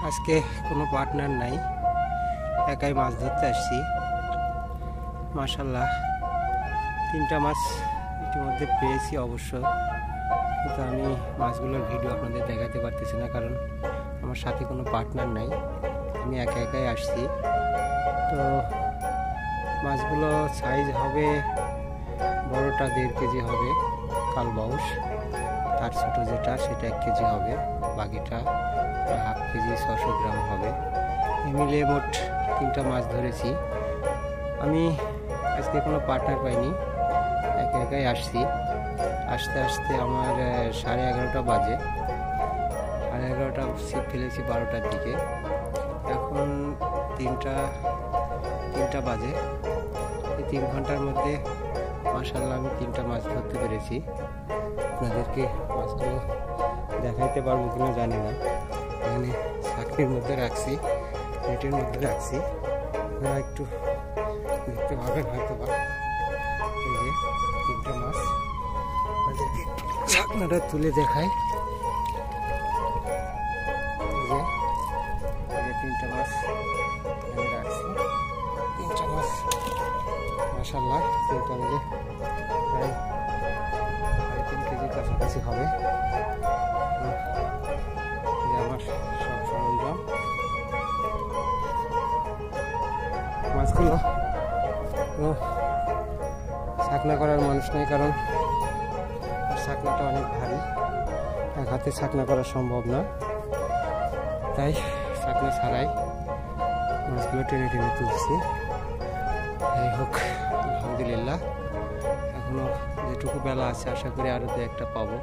আজকে কোনো পার্টনার নাই, একাই মাছ ধরতে আসছি। মাশাআল্লাহ 3টা মাছ ইতিমধ্যে পেয়েছি অবশ্য, কিন্তু আমি মাছগুলোর ভিডিও আপনাদের দেখাতে পারতেছি না, কারণ আমার সাথে কোনো পার্টনার নাই, আমি একাই আসছি। তো মাছগুলো সাইজ হবে, বড়টা 1.5 কেজি হবে কালবাউস, তার ছোটো যেটা সেটা 1 কেজি হবে, বাকিটা 1/2 কেজি 600 গ্রাম হবে। মিলে মোট 3টা মাছ ধরেছি। আমি আজকে কোনো পার্টনার পাইনি, একাই আসছি। আসতে আসতে আমার 11:30 বাজে। 11:30 ছিপ ফেলেছি 12টার দিকে, এখন 3টা বাজে। এই 3 ঘন্টার মধ্যে মাশাআল্লাহ আমি 3টা মাছ ধরতে পেরেছি। আপনাদেরকে মাছগুলো দেখাইতে পারবো কিনা জানি না। এখানে ছাকনির মধ্যে রাখছি, নেটের মধ্যে রাখছি, আপনারা একটু দেখতে পাবেন হয়তো বা। এই যে 3টা মাছ, আপনাদেরকে ছাকনাটা তুলে দেখাই। এই যে 3টা মাছ আমি রাখছি। 3টা মাছ মাশাআল্লাহ 3টা মিলে প্রায় 3 কেজির কাছাকাছি হবে। আমার সব সরঞ্জাম, মাছগুলো ছাকনা করার মানুষ নেই, কারণ ছাকনাটা অনেক ভারী, এক হাতে ছাকনা করা সম্ভব না, তাই ছাকনা ছাড়াই মাছগুলো টেনে তুলছি। যাই হোক আলহামদুলিল্লাহ, এখনো যেটুকু বেলা আছে আশা করি আরও 2-1টা পাবো।